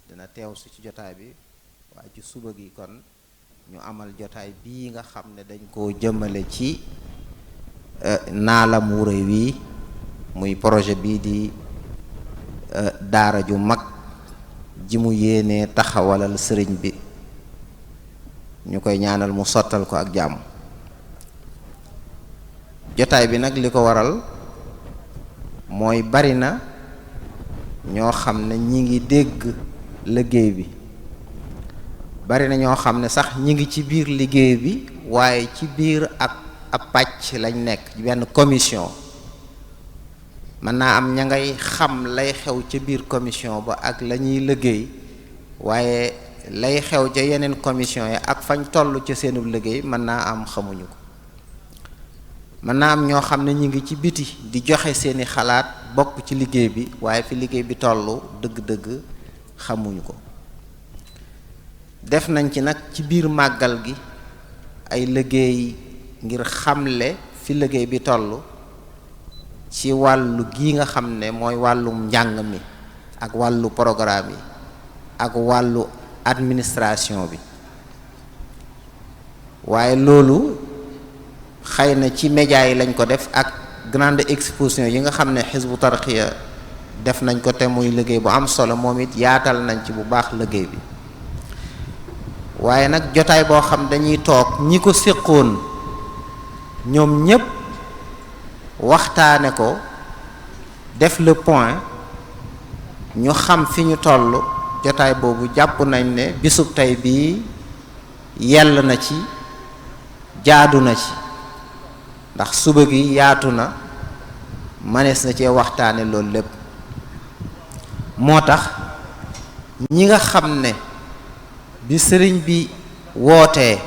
dina teew su ci jotaay bi waaye ci suba gi kon ñu amal jotaay bii nga xam ne dañ koo jëmale ci naalam wu rëy wi muy projet bii di daara ju mag ji mu yéenee taxawalal sëriñ bi ñu koy ñaanal mu sottal ko ak jàmm. jotaay bi nag li ko waral mooy bari na ñoo xam ne ñi ngi dégg liggéey bi, bari na ñoo xam ne sax ñi ngi ci biir liggéey bi waaye ci biir ab pàcc lañ nekk ci benn commission. mën naa am ña ngay xam lay xew ca biir commission ba ak la ñuy liggéey waaye lay xew ca yeneen commission yi ak fañ toll ca seenub liggéey mën naa am xamuñu ko. mën naa am ñoo xam ne ñu ngi ci biti di joxe seeni xalaat bokk ci liggéey bi waaye fi liggéey bi tollu dëgg-dëgg xamuñu ko. def nañ ci nag ci biir màggal gi ay liggéey ngir xamle fi liggéey bi tollu ci wàllu gi nga xam ne mooy wàllum njàng mi ak wàllu programme yi ak wàllu administration bi. waaye loolu xëy na ci média yi lañ ko def ak grande exposition yi nga xam ne Hizbut Tarqiyyah def nañ ko te muy liggéey bu am solo moom it yaatal nañ ci bu baax liggéey bi. waaye nag jotaay boo xam dañuy toog ñi ko séqoon ñoom ñépp waxtaane ko def le point ñu xam fi ñu toll. jotaay boobu jàpp nañ ne bisub tey bii yell na ci jaadu na ci ndax suba gi yaatu na manees na cee waxtaane loolu lépp. moo tax ñi nga xam ne bi sëriñ bi wootee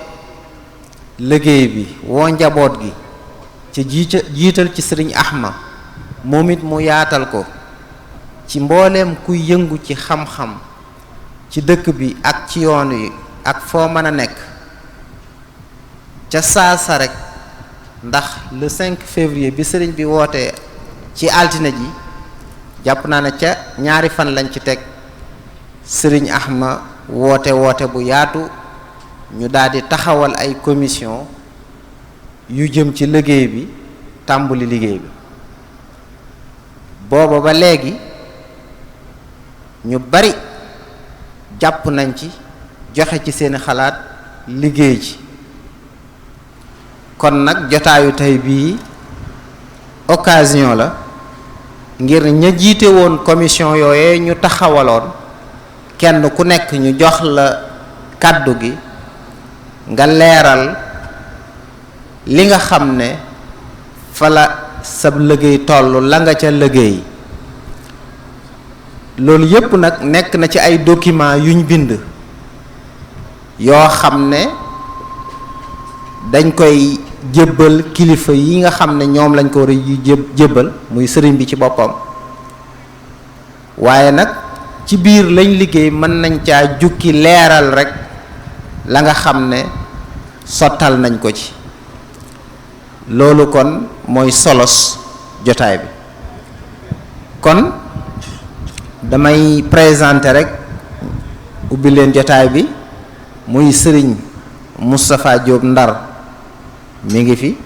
liggéey bi woo njaboot gi ci jiital ci sëriñ Ahma moom it mu yaatal ko ci mbooleem kuy yëngu ci xam-xam ci dëkk bi ak ci yoon wi ak foo mën a nekk ca saasa rek. ndax le 5 février bi sëriñ bi wootee ci altine ji jàpp naa ne ca ñaari fan lañ ci teg sëriñ Ahma woote bu yaatu ñu daldi taxawal ay commission yu jëm ci liggéey bi tàmbuli liggéey bi. booba ba léegi ñu bari jàpp nañ ci joxe ci seeni xalaat liggéey ci. kon nag jotaayu tey bii occasion la ngir ña jiite woon commission yooye ñu taxawaloon kenn ku nekk ñu jox la kàddu gi nga leeral li nga xam ne fa la sab liggéey toll la nga ca liggéey. loolu yépp nag nekk na ci ay documents yuñ bind yoo xam ne dañ koy jébbal kilifa yi nga xam ne ñoom lañ ko war a jébbal muy sëriñ bi ci boppam. waaye nag ci biir lañ liggéey mën nañ caa jukki leeral rek la nga xam ne sottal nañ ko ci. loolu kon mooy solos jotaay bi. kon damay présenter rek ubbi leen jotaay bi muy sëriñ Moustapha Diop Ndar mi ngi fi,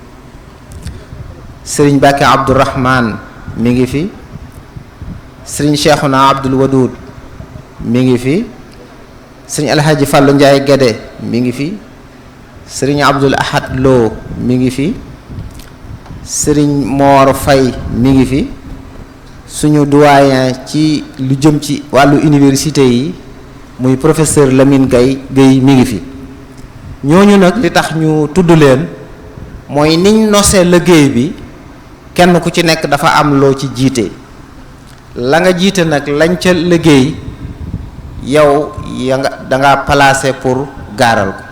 sëriñ Bakke Abdourahman mi ngi fi, sëriñ Cheikhouna Abdoul Wadoud mi ngi fi, sëriñ Alhaji Fallou Ndiaye Guédé mi ngi fi, sëriñ Abdoul Ahad Lo mi ngi fi, sëriñ Mor Faye mi ngi fi, suñu doyen ci lu jëm ci wàllu université yi muy professeur Lamine Gueye mi ngi fi. ñooñu nag li tax ñu tudd leen mooy niñ nosee liggéey bi kenn ku ci nekk dafa am loo ci jiite. la nga jiite nag lañ ca liggéey yow da nga placé pour gaaral ko.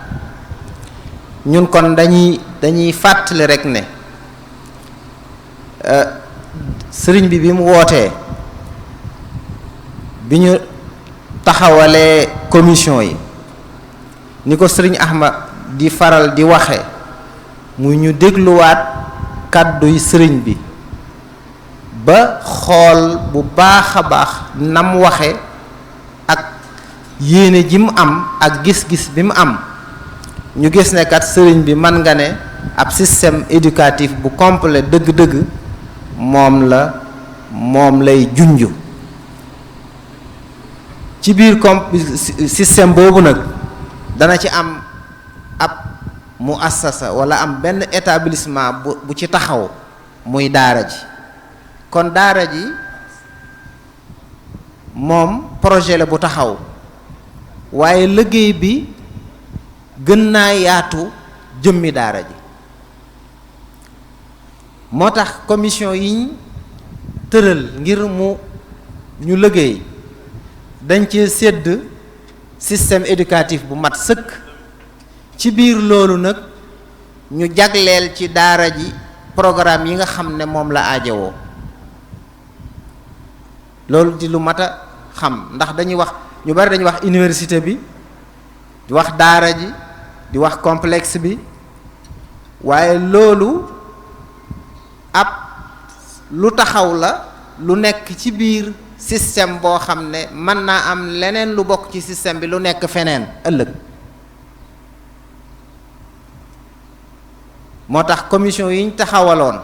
ñun kon dañuy fàttali rek ne sëriñ bi mu wootee bi ñu taxawalee commission yi ni ko sëriñ Ahmad di faral di waxe muy ñu dégluwaat kàdduy sëriñ bi ba xool bu baax a baax nam waxe ak yéene ji mu am ak gis-gis bi mu am ñu gis ne kat sëriñ bi mën nga ne ab système éducatif bu complet dëgg-dëgg moom lay junju ci biir système boobu nag dana ci am ab muassasa wala am benn établissement bu ci taxaw muy daara ji kon daara ji moom projet la bu taxaw waaye liggéey bi gën naa yaatu jëmmi daara ji moo tax commission yiñ tëral ngir ñu liggéey dañ ci sédd système éducatif bu mat sëkk ci biir loolu nag ñu jagleel ci daara ji programme yi nga xam ne moom la aajowoo loolu di lu mat a xam ndax dañuy wax ñu bari dañuy wax université bi di wax daara ji di wax complexe bi waaye loolu ab lu taxaw la lu nekk ci biir système boo xam ne mën naa am leneen lu bokk ci système bi lu nekk feneen ëllëg moo tax commission yi ñu taxawaloon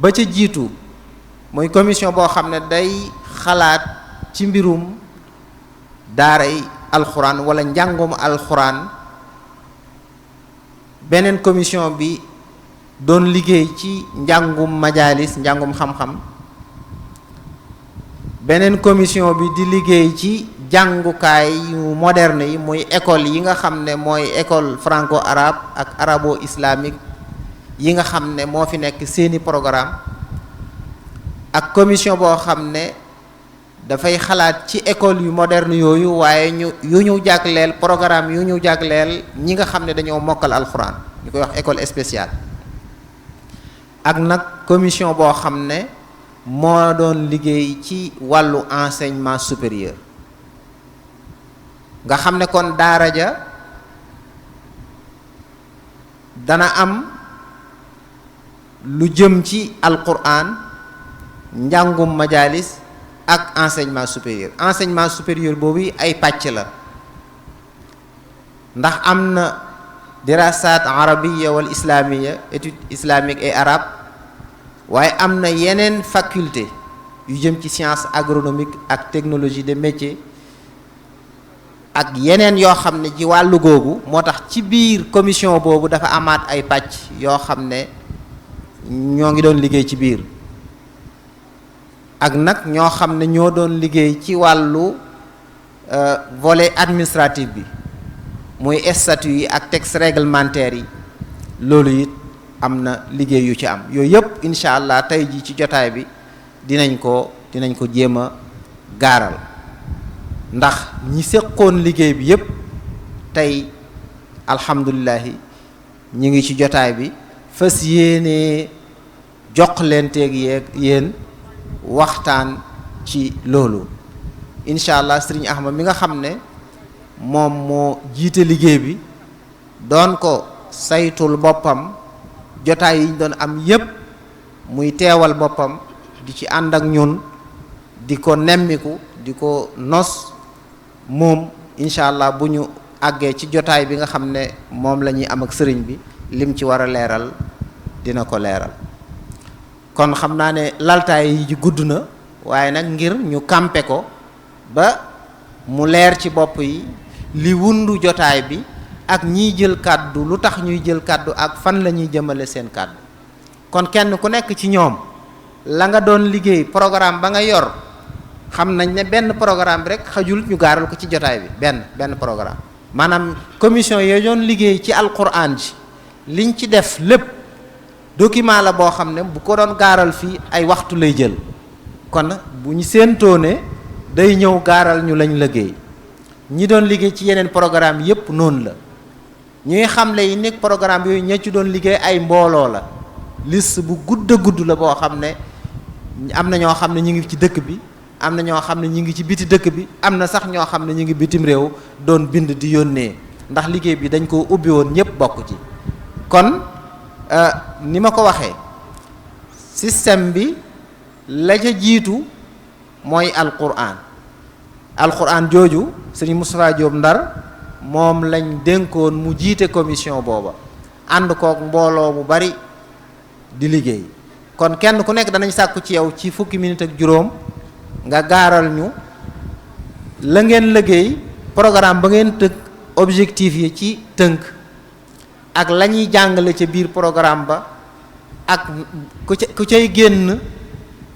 ba ca jiitu mooy commission boo xam ne day xalaat ci mbirum daaray alxuraan wala njàngum alxuraan beneen commission bi doon liggéey ci njàngum majalis njàngum xam-xam beneen commission bi di liggéey ci jàngukaay yu moderne yi muy école yi nga xam ne mooy école franco-arabe ak arabo-islamique yi nga xam ne moo fi nekk seeni programme ak commission boo xam ne dafay xalaat ci école yu moderne yooyu waaye yu ñu jagleel programme yu ñu jagleel ñi nga xam ne dañoo mokkal alxuraan ñu koy wax école spéciale ak nag commission boo xam ne moo doon liggéey ci wàllu enseignement supérieur nga xam ne kon daara ja dana am lu jëm ci alquran njàngum majalis ak enseignement supérieur boobu ay pàcc la ndax am na dirasat arabiya wal islamiya étude islamique et arabe waaye am na yeneen faculté yu jëm ci science agronomique ak technologie de métier ak yeneen yoo xam ne ci wàllu googu moo tax ci biir commission boobu dafa amaat ay pàcc yoo xam ne ñoo ngi doon liggéey ci biir ak nag ñoo xam ne ñoo doon liggéey ci wàllu volet administratif bi muy statut yi ak texte réglementaire yi loolu it am na liggéey yu ci am yooyu yëpp incha allah tey ji ci jotaay bi dinañ ko jéem a gaaral ndax ñi seqoon liggéey bi yëpp tey alhamdulilahi ñi ngi ci jotaay bi fas yéene jox leen teeg yéen waxtaan ci loolu incha allah sëriñ Ahmad mi nga xam ne moom moo jiite liggéey bi doon ko saytul boppam jotaay yi ñu doon am yépp muy teewal boppam di ci ànd ak ñun di ko nemmiku di ko nos moom incha allah bu ñu àggee ci jotaay bi nga xam ne moom la ñuy am ak sëriñ bi lim ci war a leeral dina ko leeral kon xam naa ne laltaay yi gudd na waaye nag ngir ñu kampe ko ba mu leer ci bopp yi li wundu jotaay bi ak ñiy jël kàddu lu tax ñuy jël kàddu ak fan la ñuy jëmale seen kàddu kon kenn ku nekk ci ñoom la nga doon liggéey programme ba nga yor xam nañ ne benn programme bi rek xajul ñu gaaral ko ci jotaay bi benn programme maanaam commission yooyu doon liggéey ci alquran ji liñ ci def lépp document la boo xam ne bu ko doon gaaral fii ay waxtu lay jël kon bu ñu séentoo ne day ñëw gaaral ñu lañ liggéey ñi doon liggéey ci yeneen programme yépp noonu la ñuy xamle yi nekk programme yooyu ña ci doon liggéey ay mbooloo la liste bu gudd a gudd la boo xam ne am na ñoo xam ne ñu ngi ci dëkk bi am na ñoo xam ne ñu ngi ci biti dëkk bi am na sax ñoo xam ne ñu ngi bitim réew doon bind di yónnee ndax liggéey bi dañ ko ubbi woon ñëpp bokk ci kon ni ma ko waxee système bi la ca jiitu mooy alquran alquran jooju sëriñ Moustapha Diop Ndar moom lañ dénkoon mu jiite commission booba ànd kook mbooloo mu bari di liggéey. kon kenn ku nekk danañ sàkku ci yow ci fukki minute ak juróom nga gaaral ñu la ngeen liggéey, programme ba ngeen tëgg, objectif yi ci tënk, ak la ñuy jàngale ca biir programme ba, ak ku cay génn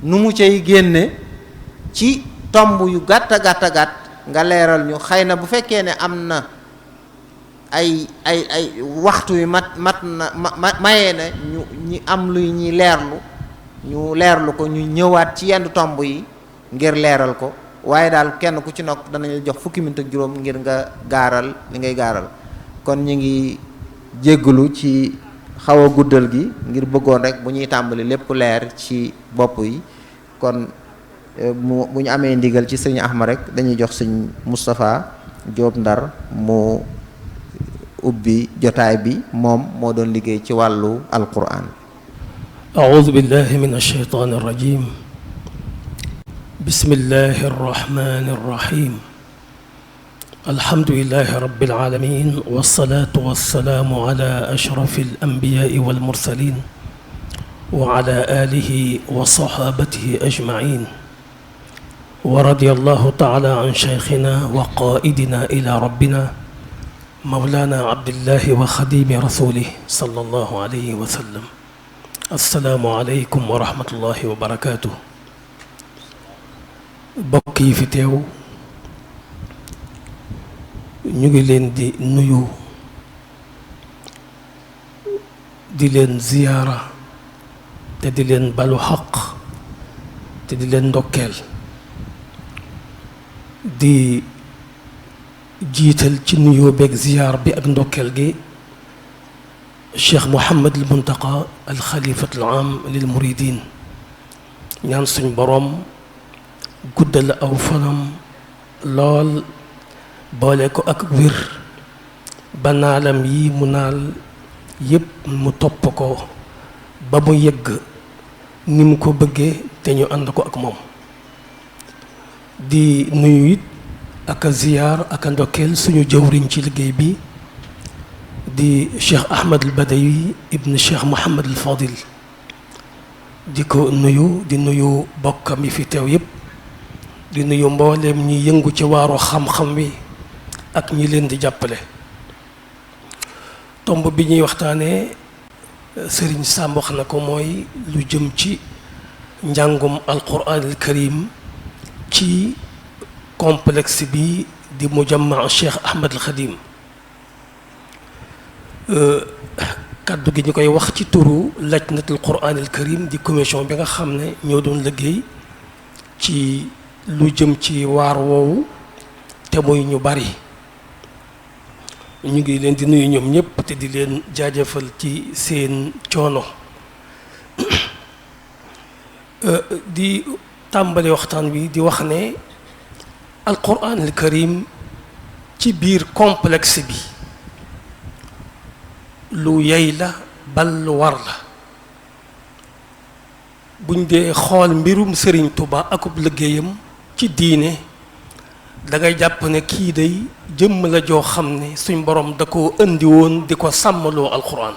nu mu cay génne ci tomb yu gàtt nga leeral ñu. xëy na bu fekkee ne am na ay waxtu wi mat na mayee na ñi am luy ñi leerlu ko ñu ñëwaat ci yenn tomb yi ngir leeral ko, waaye daal kenn ku ci nokk danañu jox fukki minute ak juróom ngir nga gaaral li ngay gaaral. kon ñu ngi jéggalu ci xaw a guddal gi ngir bëggoon rek bu ñuy tàmbali lépp leer ci bopp yi. kon bu ñu amee ndigal ci sëñ Ahmad rek dañuy jox sëñ Moustapha Diop Ndar mu ubbi jotaay bi, moom moo doon liggéey ci wàllu alquran. أعوذ بالله من الشيطان الرجيم بسم الله الرحمن الرحيم الحمد لله رب العالمين والصلاة والسلام على أشرف الأنبياء والمرسلين وعلى آله وصحابته أجمعين ورضي الله تعالى عن شيخنا وقائدنا إلى ربنا مولانا عبد الله وخديم رسوله صلى الله عليه وسلم. السلام عليكم ورحمة الله وبركاته. bokk yi fi teew ñu ngi leen di nuyu, di leen ziyaara, te di leen balu xaq, te di leen ndokkeel, di jiital ci nuyoo beeg ziyaar bi ak ndokkeel gi Cheikh Mouhamad al Muntaqa al xalifat al aam lil muridin, ñaan suñ boroom guddal aw fanam lool, boole ko ak wér ba naalam yi mu naal yépp mu topp ko ba mu yegg ni mu ko bëggee te ñu ànd ko ak moom. di nuyu it ak a ziyaar ak a ndokkeel suñu jëwriñ ci liggéey bi di Cheikh Ahmad al Badawi ibn Cheikh Mouhamad al Fadil, di ko nuyu, di nuyu bokkam yi fi teew yépp, di nuyu mbooleem ñi yëngu ci waaru xam-xam wi ak ñi leen di jàppale. tomb bi ñuy waxtaanee Sëriñ Sam wax na ko, mooy lu jëm ci njàngum alquran al karim ci complexe bi di mujamma Cheikh Ahmad al Khadim. kaddu gi ñu koy wax ci turu lajnatul quran al karim di commission bi nga xam ne ñoo doon liggéey ci lu jëm ci waar woowu te muy ñu bari. ñu ngi leen di nuyu ñoom ñëpp te di leen jaajëfal ci seen coono. di tàmbali waxtaan wi di wax ne alquran al karim ci biir complexe bi lu yey la bal lu war la. buñ dee xool mbirum Sëriñ Tuba akub liggéeyam ci diine, dangay jàpp ne kii day jëmm la joo xam ne suñ borom da ko indi woon di ko sàmmaloo alquran,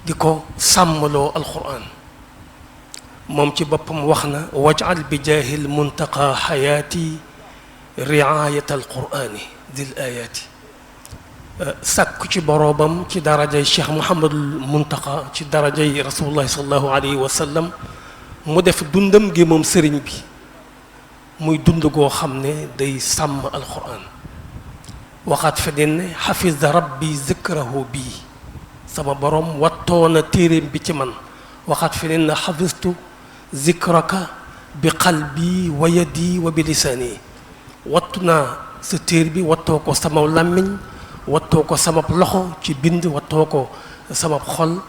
di ko sàmmaloo alquran. moom ci boppam wax na waj'al bi jaahil muntaqa xayaati riayat alqurani dil ayaati. sàkku ci boroomam ci darajay Cheikh Mouhamadul Muntaqa, ci darajay rasulullahi sallallahu alayhi wa sallam, mu def dundam gi moom sëriñ bi muy dund goo xam ne day sàmm alquran. waxaat feneen ne xafida rabbi zikrahu bii, sama borom wattoona téeréem bi ci man. waxaat feneen ne xafistu zikraka bi qalbi wa yadi wa bi lisaani, wattu naa sa téer bi, wattoo ko sama làmmiñ, wattoo ko sama loxo ci bind, wattoo ko sama xol,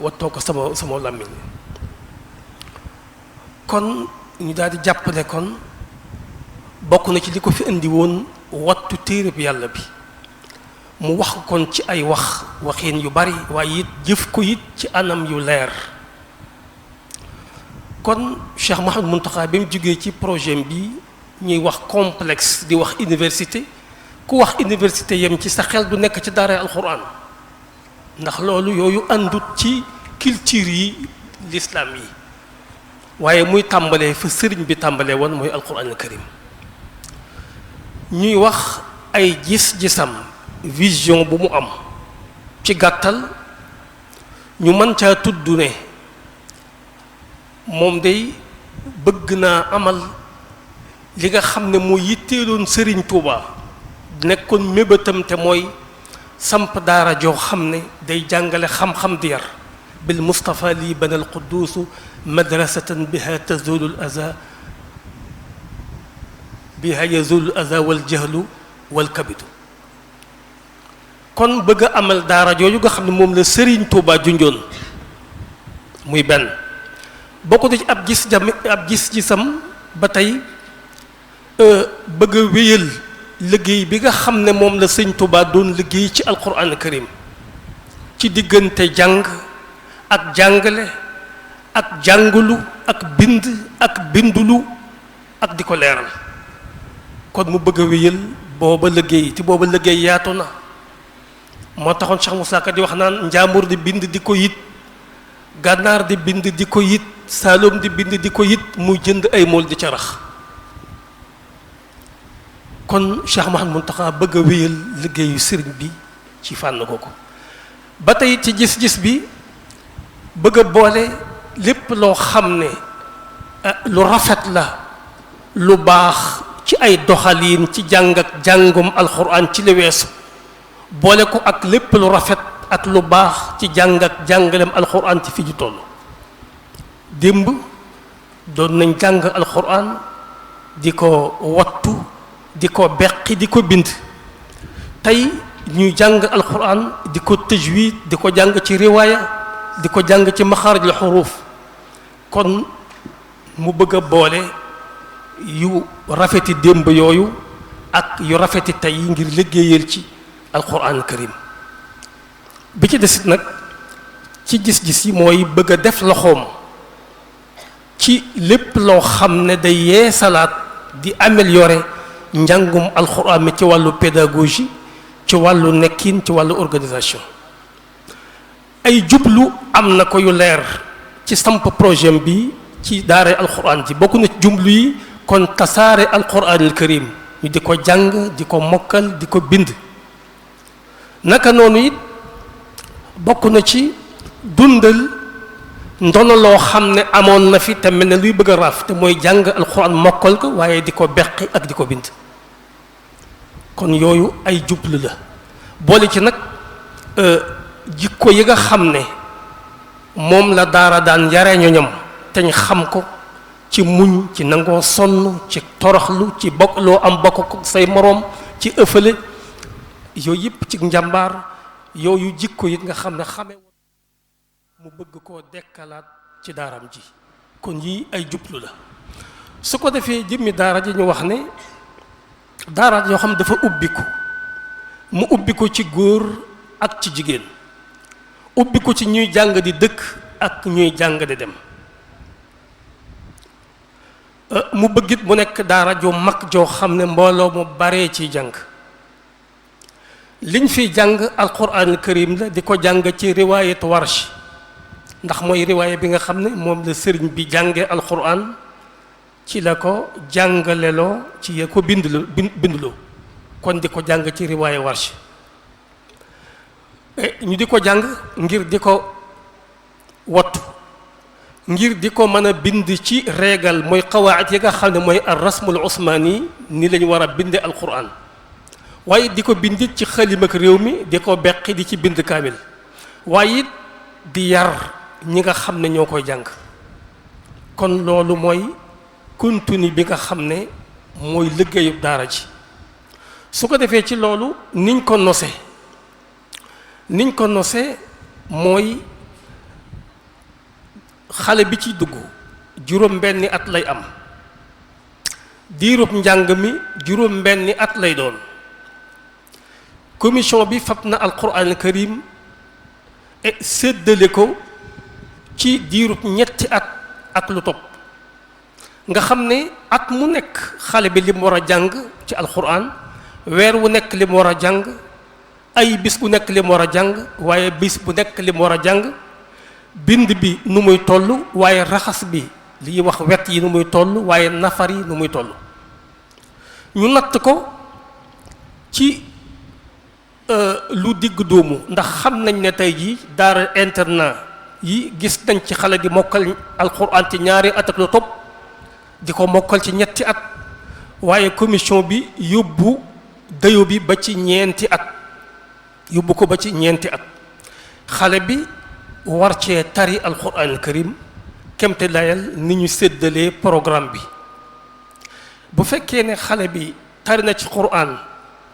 wattoo ko sama làmmiñ. kon ñu daal di jàppale kon bokk na ci li ko fi indi woon wattu téereb yàlla bi. mu wax kon ci ay waxiin yu bari, waaye it jëf ko it ci anam yu leer. kon Cheikh Mouhamadou Mountakha bi mu jógee ci projet bi ñuy wax complexe di wax université ku wax université yem ci sa xel du nekk ci daara alquran ndax loolu yooyu àndut ci culture yi l'islam yi waaye muy tàmbalee fa sëriñ bi tàmbalee woon mooy alquran al karim ñuy wax ay gis-gisam vision bu mu am ci gàttal ñu mën caa tudd ne moom day bëgg naa amal li nga xam ne moo yitteeloon sëriñ Touba nekkoon mébétam te mooy samp daara joo xam ne day jàngale xam-xam di yar bil Mustafa lii banal qudduusu madrasatan biha tazulu al aza biha yazulu al aza wal jahlu wal kabidu kon bëgg a amal daara jooju nga xam ne moom la sëriñ Touba junjoon muy benn bokk na ci ab gis-gisam ba tey bëgg a wéyal liggéey bi nga xam ne moom la sëñ Touba doon liggéey ci alquran karim ci diggante jàng ak jàngale ak jàngulu ak bind ak bindulu ak di ko leeral kon mu bëgg a wéyal booba liggéey te booba liggéey yaatu na moo taxoon Cheikh Moussa Ka di wax naan njaambur di bind di ko yit gànnaar di bind di ko yit Saloum di bind di ko yit muy jënd ay mool di ca rax kon Cheikh Mouhamadou Mountakha bëgg a wéyal liggéeyu sëriñ bi ci fànn googu ba tey ci gis-gis bi bëgg a boole lépp loo xam ne lu rafet la lu baax ci ay doxaliin ci jàng ak jàngum alxuraan ci li weesu boole ko ak lépp lu rafet ak lu baax ci jàng ak jàngalem alxuraan ci fi ju toll démb doon nañ jàng alxuraan di ko wattu di ko beqi di ko bind tey ñuy jàng alxuraan di ko tajwid di ko jàng ci riwaaya di ko jàng ci maxaarijul xuruuf kon mu bëgg a boole yu rafeti démb yooyu ak yu rafeti tey ngir liggéeyal ci alquran karim bi ci desit nag ci gis-gis yi mooy bëgg a def loxoom ci lépp loo xam ne day yeesalaat di améliorer njàngum alquran mi ci wàllu pédagogie ci wàllu nekkin ci wàllu organisation ay jublu am na ko yu leer ci samp projet bi ci daara alquran ji bokk na ci jublu yi kon tasaare alquranul karim ñu di ko jàng di ko mokkal di ko bind naka noonu it bokk na ci dundal ndono loo xam ne amoon na fi te mel ne luy bëgg a raaf te mooy jàng alquran mokkal ko waaye di ko beqi ak di ko bind kon yooyu ay jublu la boole ci nag jikko yi nga xam ne moom la daara daan yare ñoñam te ñu xam ko ci muñ ci nangoo sonn ci toroxlu ci bokk loo am bokk ko say moroom ci ëffale yooyu yëpp ci njàmbaar yooyu jikko yi nga xam ne xame mu bëgg koo dekkalaat ci daaram ji kon yii ay jublu la su ko defee jëmmi daara ji ñu wax ne daara yoo xam dafa ubbiku mu ubbiku ci góor ak ci jigéen ubbiku ci ñuy jàng di dëkk ak ñuy jàng di dem mu bëggit mu nekk daara joo mag joo xam ne mbooloo mu baree ciy jàng liñ fiy jàng alquran karim la di ko jàng ci riwaayat warsh ndax mooy riwaaya bi nga xam ne moom la sëriñ bi jànge alquran ci la ko jàngaleloo ci ya ko bindloo kon di ko jàng ci riwaaya warsh ñu di ko jàng ngir di ko wattu ngir di ko mën a bind ci réegal mooy qawaid yi nga xam ne mooy ar rasmul usmani ni lañu war a binde alquran waaye di ko bindit ci xalim ak réew mi di ko beqi di ci bind kaamil waaye it di yar ñi nga xam ne ñoo koy jàng kon loolu mooy contenu bi nga xam ne mooy liggéeyub daara ji su ko defee ci loolu niñ ko nose mooy xale bi ci dugg juróom benni at lay am diirub njàng mi juróom benni at lay doon commission bi fab na alquran karim et séddale ko ci diirub ñetti at ak lu topp nga xam ne at mu nekk xale bi li mu war a jàng ci alxuraan weer wu nekk li mu war a jàng ay bis bu nekk li mu war a jàng waaye bis bu nekk li mu war a jàng bind bi nu muy toll waaye raxas bi li ñuy wax wet yi nu muy toll waaye nafar yi nu muy toll ñu natt ko ci lu digg dóomu ndax xam nañ ne tey jii daara internat yi gis nañ ci xale di mokkal alxuraan ci ñaari at ak lu topp di ko mokkal ci ñetti at waaye commission bi yóbbu dayo bi ba ci ñeenti at yóbbu ko ba ci ñeenti at xale bi war cee tari alxuraan al karim kemte layal ni ñu séddalee programme bi bu fekkee ne xale bi tari na ci quraan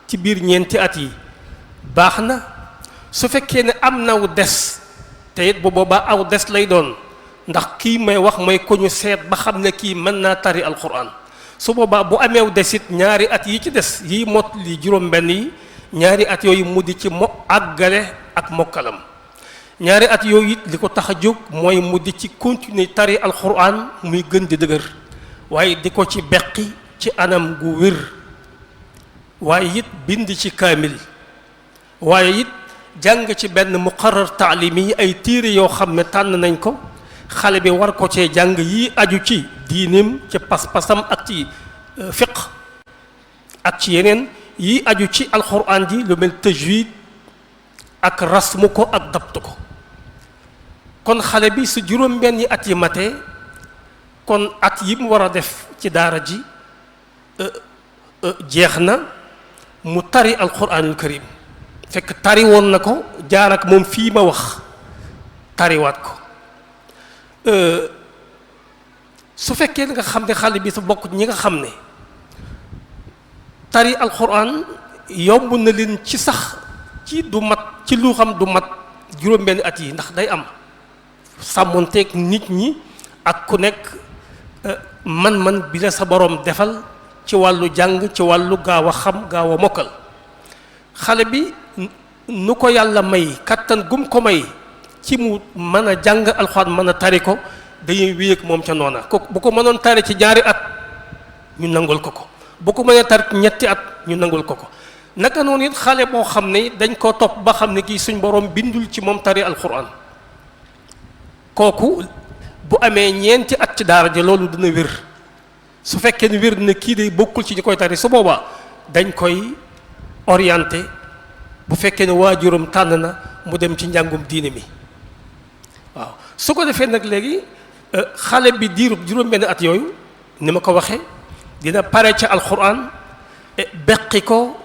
ci biir ñeenti at yi baax na su fekkee ne am na aw des te it bu boobaa aw des lay doon ndax kii may wax mooy ko ñu seet ba xam ne kii mën naa tari alquran su boobaa bu ameew desit ñaari at yi ci des yi mot li juróom-benn yi ñaari at yooyu mu di ci àggale ak mokkalam ñaari at yooyu it li ko tax a jóg mooy mu di ci continuer tari alquran muy gën di dëgër waaye di ko ci beqi ci anam gu wér waaye it bind ci kaamil waaye it jàng ci benn muqarrar taalimi yi ay téere yoo xam ne tànn nañ ko xale bi war ko cee jàng yi aju ci diinim ci pas-pasam ak ci fiq ak ci yeneen yi aju ci alxuraan ji lu mel tajwid ak rasmu ko ak dabt ko kon xale bi su juróom-benn yi at yi matee kon at yi mu war a def ci daara ji jeex na mu tari alxuraanul karim fekk tari woon na ko jaar ak moom fii ma wax tariwaat ko su fekkee nga xam ne xale bi su bokk ñi nga xam ne tari alxuraan yomb na leen ci sax ci du mat ci lu xam du mat juróom-benn at yi ndax day am sàmmonteeg nit ñi ak ku nekk man-man bi la sa boroom defal ci wàllu jàng ci wàllu gaaw a xam gaaw a mokkal xale bi nu ko yàlla may kattan gum ko may ci mu mën a jàng alxuraan mën a tari ko dañuy wéy ak moom ca noona ko bu ko mënoon tari ci ñaari at ñu nangul ko ko bu ko mënee tari ci ñetti at ñu nangul ko ko naka noonu it xale boo xam ne dañ koo topp ba xam ne kii suñ borom bindul ci moom tari alxuraan kooku bu amee ñeenti at ci daara ji loolu dina wér su fekkee ne wér na kii day bokkul ci ñu koy tari su boobaa dañ koy orienté bu fekkee ne waajuram tànn na mu dem ci njàngum diine mi waaw su ko defee nag léegi xale bi diirub juróom-benn at yooyu ni ma ko waxee dina pare ca alxuraan beqi ko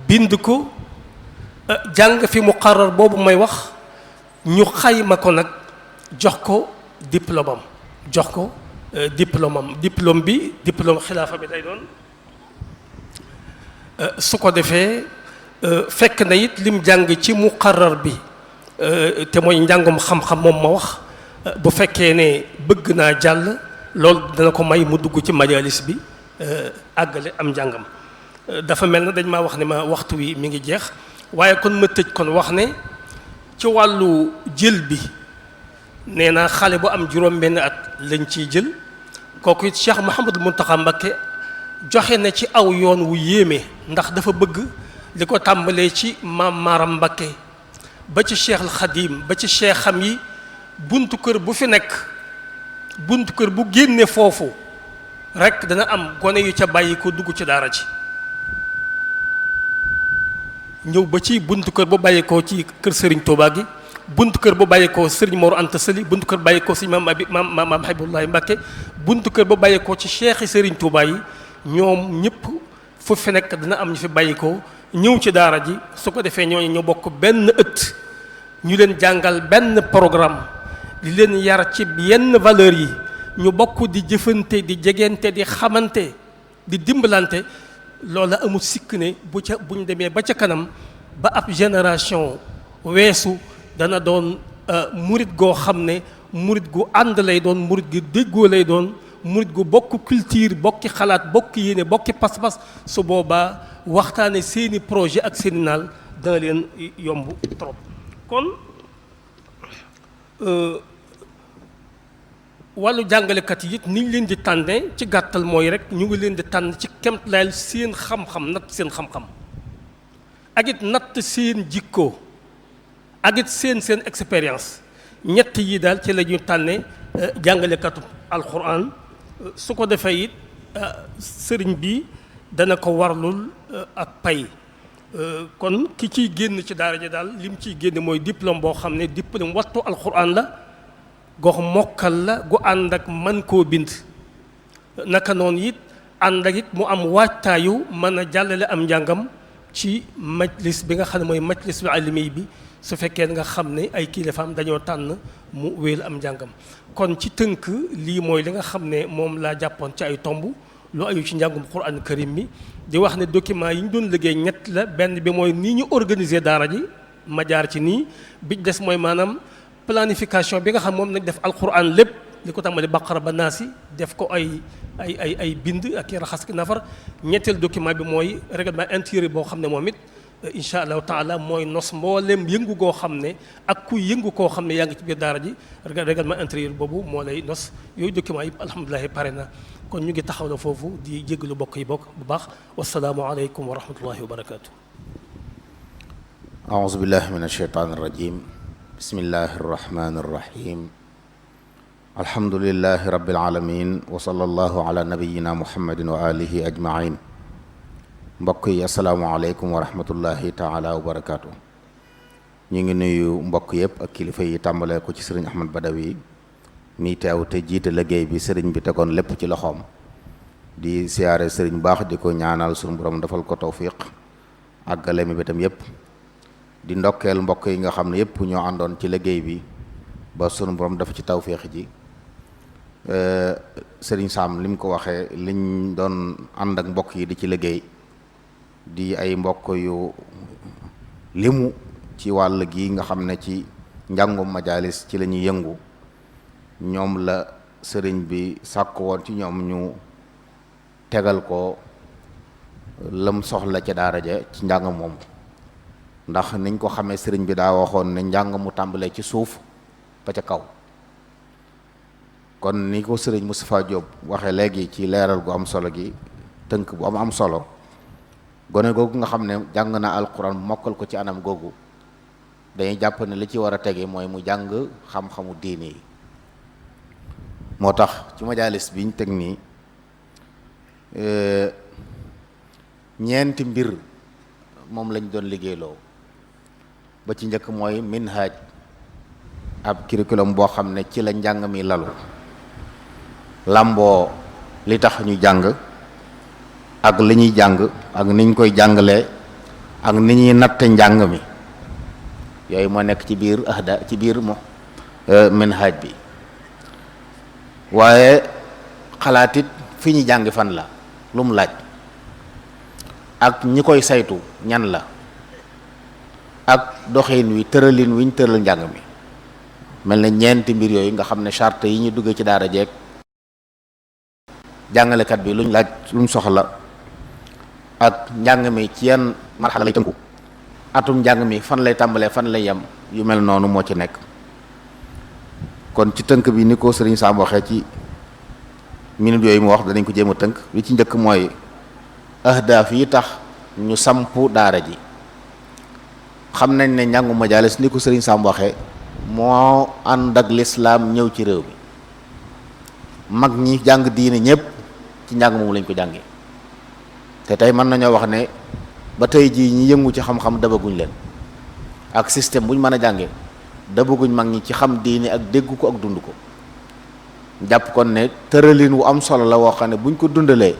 bind ko jàng fi muqarrar boobu may wax ñu xayma ko nag jox ko diplôme am jox ko diplôme bi diplôme xilaafa bi day doon su ko defee fekk na it lim jàng ci muqarrar bi te mooy njàngum xam-xam moom ma wax bu fekkee ne bëgg naa jàll loolu dana ko may mu dugg ci majalis bi àggale am njàngam dafa mel na dañ maa wax ne ma waxtu wi mi ngi jeex waaye kon ma tëj kon wax ne ci wàllu jël bi nee naa xale bu am juróom-benn at lañ ciy jël kooku it Cheikh Mouhamadul Mountakha Mbacké joxe na ci aw yoon wu yéeme ndax dafa bëgg li ko tàmbalee ci maam Maaram Mbacké ba ci Cheikh al Khadim ba ci cheikh xam yi buntu kër bu fi nekk buntu kër bu génne foofu rek dana am gone yu ca bàyyi ko dugg ci daara ji ñëw ba ci buntu kër bu bàyyi ko ci kër Serigne Touba gi buntu kër bu bàyyi ko Serigne Mor Anta Sali buntu kër bàyyi ko si maam Habibullahi Mbacké buntu kër bu bàyyi ko ci cheikh Serigne Touba yi ñoom ñëpp fu fi nekk dina am ñu fi bàyyi ko ñëw ci daara ji su ko defee ñooñu ñu bokk benn ëtt ñu leen jàngal benn programme di leen yar ci yenn valeur yi ñu bokk di jëfante di jegente di xamante di dimbalante loola amul sikk ne buñ demee ba ca kanam ba ab génération weesu dana doon murit goo xam ne murit gu ànd lay doon murit gu déggoo lay doon murit gu bokk culture bokki xalaat bokki yéene bokki pas-pas su boobaa waxtaane seeni projet ak seeni naal dana leen yomb trop kon wàllu jàngalekat yi it ni ñu leen di tànne ci gàttal mooy rek ñu ngi leen di tànn ci kemtalaay seen xam-xam natt seen xam-xam ak it natt seen jikko ak it seen expérience ñett yi daal ci la ñu tànne jàngalekatu alquran su ko defee it sëriñ bi dana ko warlul ak pay kon ki ciy génn ci daara ji daal lim ciy génn mooy diplôme boo xam ne diplôme wattu alquran la gox mokkal la gu ànd ak man koo bind naka noonu it ànd ak it mu am waajtaayu mën a jàllale am njàngam ci majlis bi nga xam ne mooy majlis bi alimi bi su fekkee nga xam ne ay kilifaam dañoo tànn mu wéel am njàngam kon ci tënk lii mooy li nga xam ne moom laa jàppoon ci ay tomb lu ayu ci njàngum Qur'an karim mi di wax ne document yi ñu doon liggéey ñett la benn bi mooy nii ñu organiser daara ji ma jaar ci nii bi des mooy maanaam planification bi nga xam moom nañ def alquran lépp li ko tàmbali baqara ba naasi def ko ay bind ak raxas ki nafar ñetteel document bi mooy règlement intérieur boo xam ne moom it incha allahu taala mooy nos mboolem yëngu goo xam ne ak ku yëngu koo xam ne yaa ngi ci biir daara ji règlement intérieur boobu moo lay nos yooyu document yi alhamdulilah pare na kon ñu ngi taxaw na foofu di jéggalu bokk yi bokk bu baax wasalaamu aleykum wa rahmatullahi wa barakaatu. aouzu billahi min ashaytaan irrajim bismillahi irrahmani irrahim alhamdulilahi rabbil alamin wa sallallahu ala nabiyina muhammadin wa alihi ajmain mbokk yi asalaamualeykum wa rahmatullahi taala wa barakaatu. ñu ngi nuyu mbokk yëpp ak kilifa yi tàmbalee ko ci sëriñ Ahmad Badawi mi teew te jiite liggéey bi sëriñ bi tegoon lépp ci loxoom di siyaare sëriñ baax di ko ñaanal suñu borom defal ko tawfiq àggale mi bitam yëpp di ndokkeel mbokk yi nga xam ne yëpp ñoo àndoon ci liggéey bi ba sunu borom dafa ci tawfiq ji sëriñ Sam li mu ko waxee liñ doon ànd ak mbokk yi di ci liggéey di ay mbokk yu limu ci wàll gi nga xam ne ci njàngum majalis ci la ñuy yëngu ñoom la sëriñ bi sàkku woon ci ñoom ñu tegal ko lam soxla ca daara ja ci njàng moom ndax niñ ko xamee sëriñ bi daa waxoon ne njàng mu tàmbalee ci suuf ba ca kaw kon ni ko sëriñ Moustapha Diop waxee léegi ci leeral gu am solo gi tënk bu am solo gone googu nga xam ne jàng na alquran mokkal ko ci anam googu dañuy jàpp ne li ci war a tege mooy mu jàng xam-xamu diine yi moo tax ci majalis bi ñu teg nii ñeenti mbir moom lañ doon liggéeyloo ba ci njëkk mooy minhaj ab curriculum boo xam ne ci la njàng mi lalu làmboo li tax ñu jàng ak li ñuy jàng ak niñ koy jàngalee ak ni ñuy natte njàng mi yooyu moo nekk ci biir ahda ci biir mo minhaj bi waaye xalaatit fi ñu jàngi fan la lu mu laaj ak ñi koy saytu ñan la ak doxin wi tëralin wi ñu tëral njàng mi mel na ñeenti mbir yooyu nga xam ne charte yi ñu duggee ci daara jeeg jàngalekat bi luñ laaj luñ soxla ak njàng mi ci yan marxala lay tënku atum njàng mi fan lay tàmbalee fan lay yem yu mel noonu moo ci nekk kon ci tënk bi ni ko sëriñ Sam waxee ci minute yooyu mu wax danañ ko jéem a tënk li ci njëkk mooy ahdaaf yi tax ñu sampu daara ji xam nañ ne njàngu majalis ni ko sëriñ Sam waxee moo ànd ak lislaam ñëw ci réew mi mag ñi jàng diine ñëpp ci njàng moom lañ ko jàngee te tey mën nañoo wax ne ba tey jii ñi yëngu ci xam-xam dabaguñ leen ak système buñ mën a jàngee dabaguñ mag ñi ci xam diine ak dégg ko ak dund ko jàpp kon ne tëralin wu am solo la woo xam ne buñ ko dundalee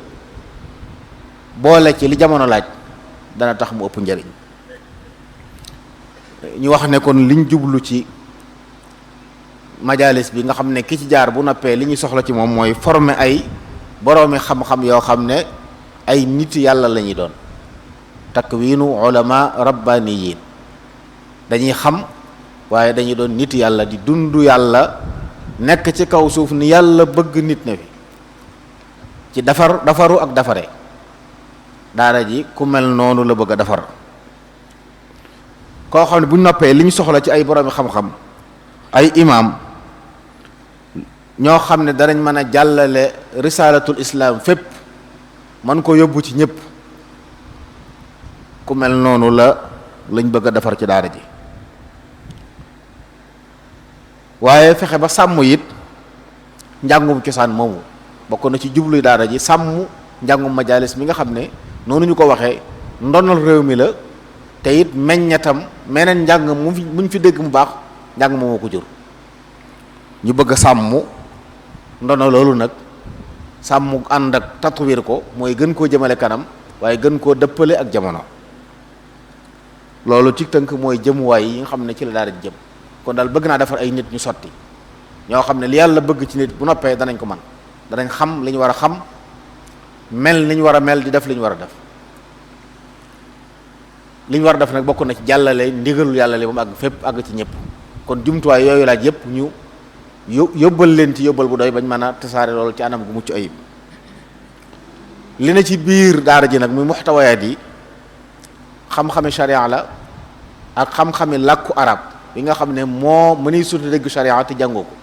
boole ci li jamono laaj dana tax mu ëpp njëriñ ñu wax ne kon liñ jublu ci majalis bi nga xam ne ki ci jaar bu noppee li ñuy soxla ci moom mooy former ay boroomi xam-xam yoo xam ne ay nit yàlla la ñuy doon takwiinu ulama rabbaniyin dañuy xam waaye dañuy doon nit yàlla di dund yàlla nekk ci kaw suuf ni yàlla bëgg nit na fi ci dafaru ak dafare daara ji ku mel noonu la bëgg a defar koo xam ne bu noppee li ñu soxla ci ay boroomi xam-xam ay imaam ñoo xam ne danañ mën a jàllale risalatul islam fépp man ko yóbbu ci ñëpp, ku mel noonu lañ bëgg a defar ci daara ji. waaye fexe ba sàmm it njàngum cosaan moomu bokk na ci jubluy daara ji, sàmm njàngum majalis mi nga xam ne noonu ñu ko waxee ndonal réew mi la, te it meññatam meneen njàng muñ fi dégg mu baax njàng moomoo ko jur. ñu bëgg a sàmm ndono loolu nag, sàmm ànd ak tatwir ko mooy gën koo jëmale kanam waaye gën koo dëppale ak jamono. loolu ci tënk mooy jëmuwaay yi nga xam ne ci la daara ji jëm. kon daal bëgg naa defar ay nit ñu sotti ñoo xam ne li yàlla bëgg ci nit bu noppee danañ ko man, danañ xam li ñu war a xam, mel li ñu war a mel, di def li ñu war a def. li ñu war a def nag bokk na ci jàllale ndigalul yàlla li moom àgg fépp, àgg ci ñëpp. kon jumtuwaay yooyu laaj yëpp ñu yóbbal leen ci yóbbal bu doy bañ mën a tasaare loolu ci anam gu mucc ayib. li na ci biir daara ji nag muy muxtawayaat yi, xam-xami sharia la ak xam-xami làkku arab bi nga xam ne moo mënuy suti dégg sharia te jàngoo ko,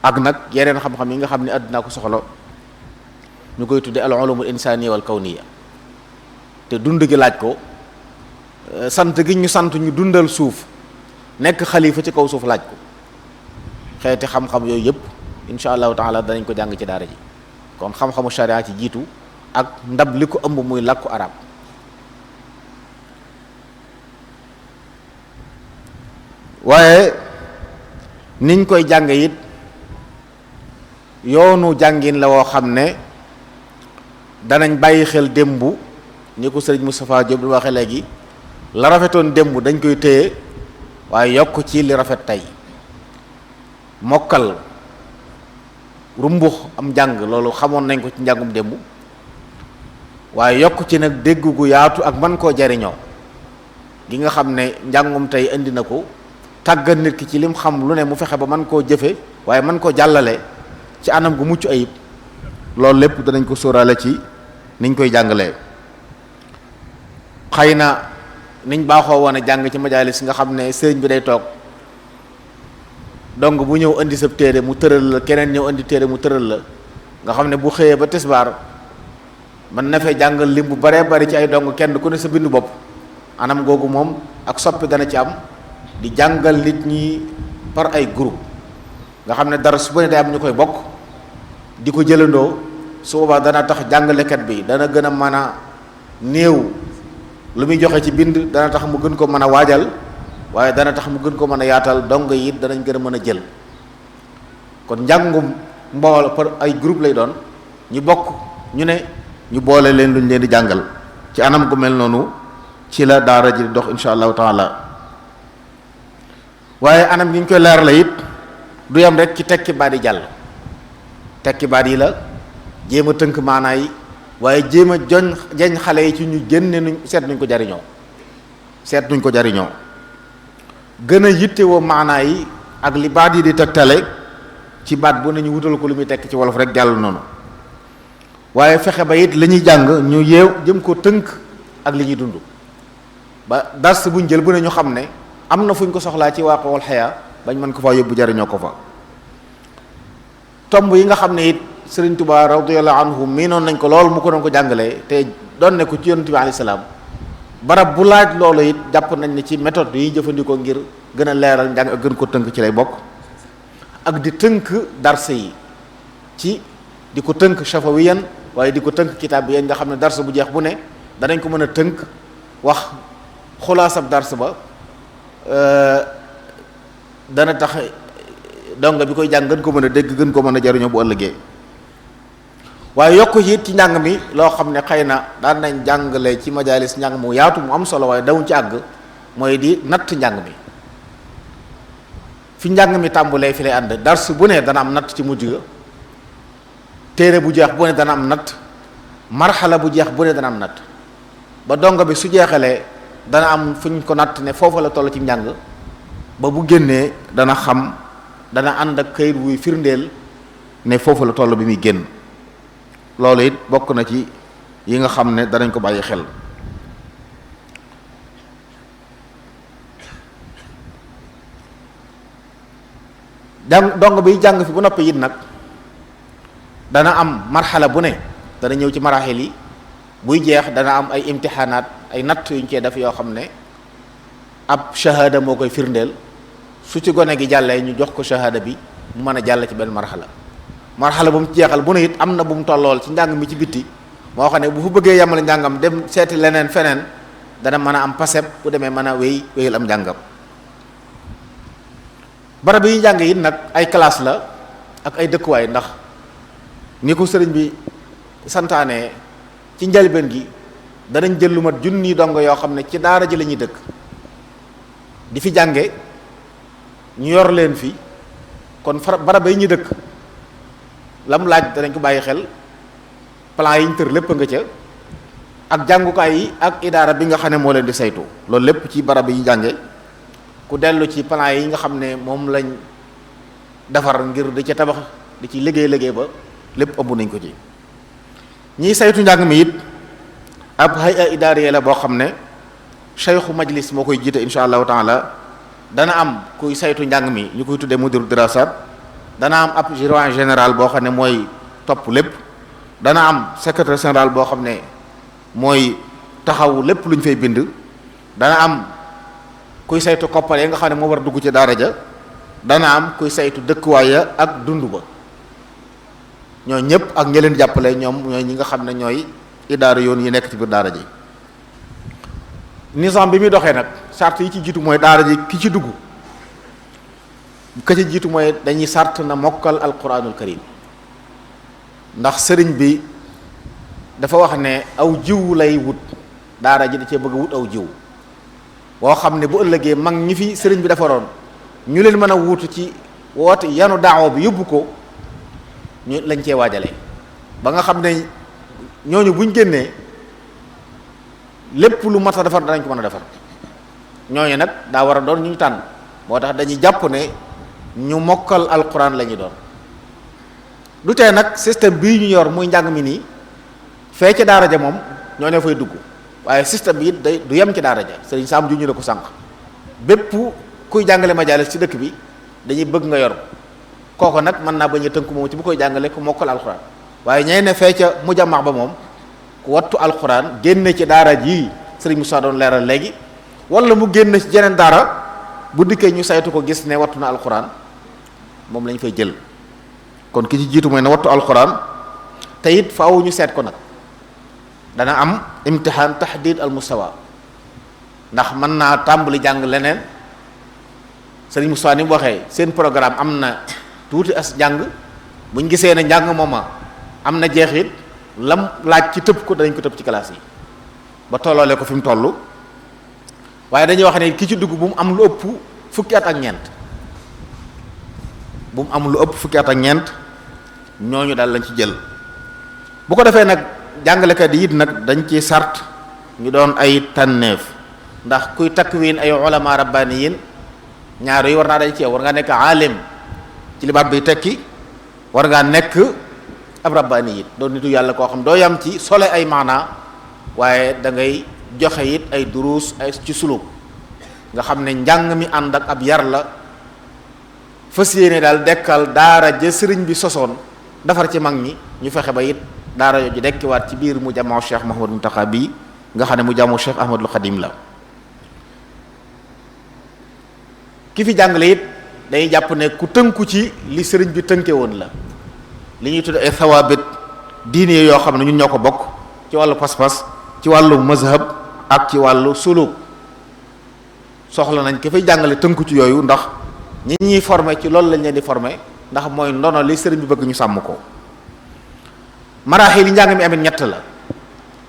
ak nag yeneen xam-xam yi nga xam ne àddina ko soxla, ñu koy tudde al ulumul insaniya wal kawniya, te dund gi laaj ko. sant gi ñu sant ñu dundal suuf, nekk xalifa ci kaw suuf laaj ko. xeeti xam-xam yooyu yëpp insha allahu taala danañ ko jàng ci daara ji. kon xam-xamu sharia ci jiitu ak ndab li ko ëmb muy làkku arab. waaye niñ koy jàng it yoonu jàngin la woo xam ne danañ bàyyi xel démb, ni ko sëriñ Moustapha Diop di waxe léegi, la rafetoon démb dañ koy téye waaye yokk ci li rafet tey. mokkal rumbux am njàng loolu xamoon nañ ko ci njàngum démb, waaye yokk ci nag dégg gu yaatu ak man koo jariñoo gi nga xam ne njàngum tey indi na ko, tàggat nit ki ci lim xam lu ne mu fexe ba man koo jëfe waaye man koo jàllale ci anam gu mucc ayib. loolu lépp danañ ko sóoraale ci niñ koy jàngalee. xëy na niñ baaxoo woon a jàng ci majaalis nga xam ne sëriñ bi day toog, donc bu ñëw indi sa téere mu tëral la, keneen ñëw indi téere mu tëral la, nga xam ne bu xëyee ba tisbaar mën na fee jàngal lim bu baree bari ci ay dong, kenn ku ne sa bindu bopp. anam googu moom ak soppi dana ci am, di jàngal nit ñi par ay groupe, nga xam ne dara su ba ne day am ñu koy bokk di ko jëlandoo. su boobaa dana tax jàngalekat bi dana gën a mën a néew lu muy joxe ci bind, dana tax mu gën ko mën a waajal, waaye dana tax mu gën ko mën a yaatal. dong yi it danañ gën a mën a jël. kon njàngum mbooloo par ay groupe lay doon, ñu bokk ñu ne ñu boole leen luñ leen di jàngal ci anam gu mel noonu ci la daara ji dox insha allahu taala. waaye anam gi ñu koy leer la it du yam rek ci tekki baat yi jàll. tekki baat yi la, jéem a tënk maanaa yi, waaye jéem a jeñ xale yi ci ñu génne nuñ seet nuñ ko jariñoo gën a yittewoo maanaa yi ak li baat yi di tegtale ci baat bu nañu wutal ko lu muy tekk ci wolof rek jàll noonu. waaye fexe ba it li ñuy jàng ñu yeew jëm ko tënk ak li ñuy dund, ba dars buñ jël bu ne ñu xam ne am na fuñ ko soxlaa ci waaqul xayaa bañ mën ko fa yóbbu jariñoo ko fa. tomb yi nga xam ne it Sëriñ Tuubaa radiyallahu anhu miinoon nañ ko lool mu ko doon ko jàngalee te doon ne ko ci yonent bi alayhi salaam, barab bu laaj loolu it jàpp nañ ne ci méthode yi jëfandikoo ngir gën a leeral njàng ak gën ko tënk ci lay bokk. ak di tënk darse yi ci di ko tënk shafawiyan, waaye di ko tënk kitaab bi yéen nga xam ne darse bu jeex bu ne danañ ko mën a tënk wax xulaasab darse ba, dana tax donga bi koy jàng gën ko mën a dégg, gën ko mën a jariñoo bu ëllëgee. waaye yokk ci it ci njàng mi loo xam ne xëy na daan nañ jàngale ci majaalis njàng mu yaatu mu am solo waaye dawuñ ci àgg, mooy di natt njàng mi. fi njàng mi tàmbulee fi lay ànd, dars bu ne dana am natt ci mujj ga, téere bu jeex bu ne dana am natt, marxala bu jeex bu ne dana am natt, ba donga bi su jeexalee dana am fu ñu ko natt ne foofa la toll ci njàng, ba bu génnee dana xam, dana ànd ak kayit wuy firndeel ne foofu la toll bi muy génn. loolu it bokk na ci yi nga xam ne danañ ko bàyyi xel. dong bi jàng fi bu noppi it nag dana am marxala bu ne dana ñëw ci maraaxil yi buy jeex dana am ay imtixaanaat ay natt yuñ cee def yoo xam ne ab shahada moo koy firndeel su ci gone gi jàllee ñu jox ko shahada bi mu mën a jàll ci benn marxala bu mu jeexal bu ne it am na bu mu tollool ci njàng mi ci bitti moo xam ne bu fu bëggee yemale njàngam dem seeti leneen feneen dana mën a am paseb bu demee mën a wéyal am njàngam. barab yi njàng it nag ay classe la ak ay dëkkuwaay ndax ni ko sëriñ bi santaane ci njëlbeen gi danañ jël lu mat junni dongo yoo xam ne ci daara ji la ñuy dëkk di fi jànge ñu yor leen fi kon barab yi ñuy dëkk lam laaj danañ ko bàyyi xel plan yi ñu tër lépp nga ca ak jàngukaay yi ak idaara bi nga xam ne moo leen di saytu loolu lépp ci barab yi ñu jànge ku dellu ci plan yi nga xam ne moom lañ defar ngir di ca tabax di ci liggéey ba lépp ëmb nañ ko ci ñiy saytu njàng mi it ab hay'a idaariya la boo xam ne cheikhu majlis moo koy jiite insha allahu taala dana am kuy saytu njàng mi ñu koy tuddee mudiru dirasat dana am ab gérant général boo xam ne mooy topp lépp dana am secrétaire général boo xam ne mooy taxaw lépp lu ñu fay bind dana am kuy saytu koppar yi nga xam ne moo war a dugg ci daara ja dana am kuy saytu dëkkuwaay ya ak dund ba ñoo ñëpp ak ñi leen jàppale ñoom ñooy ñi nga xam ne ñooy idaara yoon yi nekk ci biir daara ji nizaam bi muy doxee nag sart yi ci jiitu mooy daara ji ki ci dugg ka ci jiitu mooy dañuy sart na mokkal alquranul karim ndax sëriñ bi dafa wax ne aw jiw lay wut daara ji da cee bëgg a wut aw jiw boo xam ne bu ëllëgee mag ñi fi sëriñ bi defaroon ñu leen mën a wuutu ci woote yanu daawo bi yóbbu ko ñu lañ cee waajale ba nga xam ne ñooñu buñ génnee lépp lu mat a defar danañ ko mën a defar ñooñu nag daa war a doon ñu tànn moo tax dañuy jàpp ne ñu mokkal alquran la ñuy doon du tee nag système bii ñu yor muy njàng mi nii fee ca daara ja moom ñoo ne fay dugg waaye système bi it day du yem ci daara ja sëriñ Saam ju ñu ne ko sànq bépp kuy jàngale majaalis ci dëkk bi dañuy bëgg nga yor kooku nag mën naa bañ a tënku moom ci bu koy jàngale ku mokkal alquran waaye ñay ne fee ca mujjamax ba moom ku wattu alquran génne ci daara ji sëriñ Moussa doon leeral léegi wala mu génn ci jeneen daara bu dikkee ñu saytu ko gis ne wattu na alquran moom lañ fay jël kon ki ci jiitu mooy na wattu alquran te it faaw ñu seet ko nag dana am imtihaan tahdid al mustawa ndax mën naa tàmbali jàng leneen sëriñ Moussa ni mu waxee seen programme am na tuuti as njàng buñ gisee ne njàng mooma am na jeexit lam laaj ci tëb ko danañ ko tëb ci classe yi ba tolloole ko fi mu toll waaye dañuy wax ne ki ci dugg bu mu am lu ëpp fukki at ak ñeent bu mu am lu ëpp fukki at ak ñeent ñooñu daal lañ ci jël bu ko defee nag jàngalekat yi it nag dañ ci sart ñu doon ay tànneef ndax kuy takwiin ay ulama rabbaniyin ñaar yi war naa dañ ci yow war ngaa nekk aalim ci li baat bi tekki war ngaa nekk ab rabbani it doon nitu yàlla koo xam doo yam ci sole ay maanaa waaye da ngay joxe it ay duruus ay ci suluk nga xam ne njàng mi ànd ak ab yar la fas yéene daal dekkal daara ja sëriñ bi sosoon defar ci mag ñi ñu fexe ba it daara yooyu dekkiwaat ci biir mu jamoo Cheikh Mouhamadou Mountakha bii nga xam ne mu jamoo Cheikh Ahmadul Khadim la ki fi jàngale it day jàpp ne ku tënku ci li sëriñ bi tënke woon la li ñuy tudd ay sawaabit diine yoo xam ne ñun ñoo ko bokk ci wàllu pas-pas ci wàllu mazhab ak ci wàllu suluk soxla nañ ki fay jàngale tënku ci yooyu ndax ñi ñuy formé ci loolu lañ leen di formé ndax mooy ndono li sëriñ bi bëgg ñu sàmm ko maraaxil yi njàng mi amit ñett la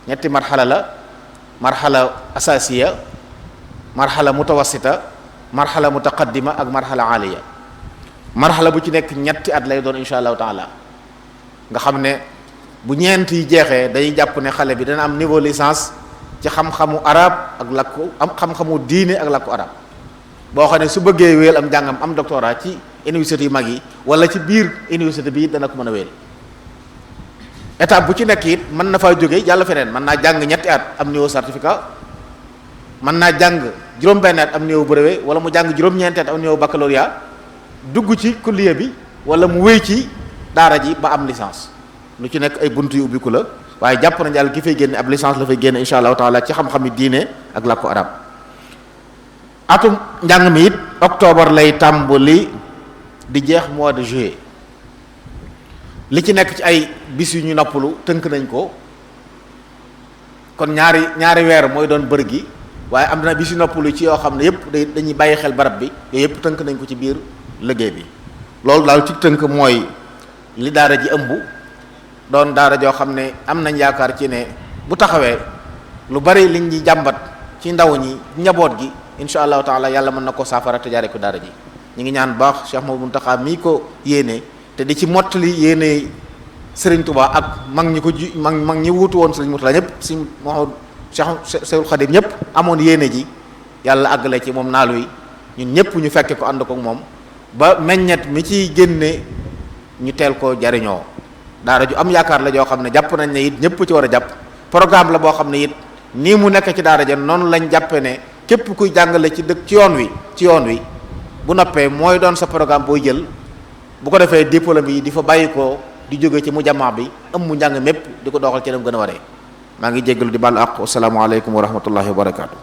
ñetti marxala la marxala asasiya marxala mutawassita marxala mutaqaddima ak marxala aliya marxala bu ci nekk ñetti at lay doon insha allahu taala nga xam ne bu ñeent yi jeexee dañuy jàpp ne xale bi dana am niveau licence ci xam-xamu arab ak làkku am xam-xamu diine ak làkku arab boo xam ne su bëggee wéel am njàngam am doctorat ci université yu mag yi wala ci biir université bi dana ko mën a wéel étape bu ci nekk it mën na faa jóge jàll feneen mën naa jàng ñetti at am niveau certificat mën naa jàng juróom-benn at am niveau brevet wala mu jàng juróom-ñeenti at am niveau baccalauréat dugg ci kulliya bi wala mu wéy ci daara ji ba am licence lu ci nekk ay bunt yu ubbiku la waaye jàpp nañ daal ki fay génne ab licence la fay génne insha allahu taala ci xam-xami diine ak làkku arab atum njàng mi it octobre lay tàmbali di jeex mois de juillet li ci nekk ci ay bis yu ñu noppalu tënk nañ ko kon ñaari weer mooy doon bër gi waaye am na bis yu noppalu ci yoo xam ne yëpp dañuy bàyyi xel barab bi yooyu yëpp tënk nañ ko ci biir liggéey bi loolu daal ci tënk mooy li daara ji ëmb doon daara joo xam ne am nañ yaakaar ci ne bu taxawee lu bari liñ ñi jàmbat ci ndaw ñi njaboot gi insha allahu taala yàlla mën na ko saafara te jaare ko daara ji ñu ngi ñaan baax Cheikh Mouhamadou Mountakha mii ko yéene te di ci mottali yéene Serigne Touba ak mag ñi ko mag ñi wuutu woon Serigne Mourtada ñëpp Serigne Mouhamadou Cheikhul Khadim ñëpp amoon yéene ji yàlla àggale ci moom naalu yi ñun ñëpp ñu fekke ko ànd ko moom ba meññet mi ciy génne ñu teel ko jariñoo daara ju am yaakaar la joo xam ne jàpp nañ ne it ñëpp ci war a jàpp programme la boo xam ne it nii mu nekk ci daara ja noonu lañ jàppe ne képp kuy jàngale ci dëkk ci yoon wi bu noppee mooy doon sa programme booy jël bu ko defee diplôme yi di fa bàyyi ko di jóge ci mu jamaa bi mu njàng mépp di ko doxal ci dem gën a waree maa ngi jéggalu di bàllu àq asalaamaaleykum wa rahmatullahi wa barakaatu.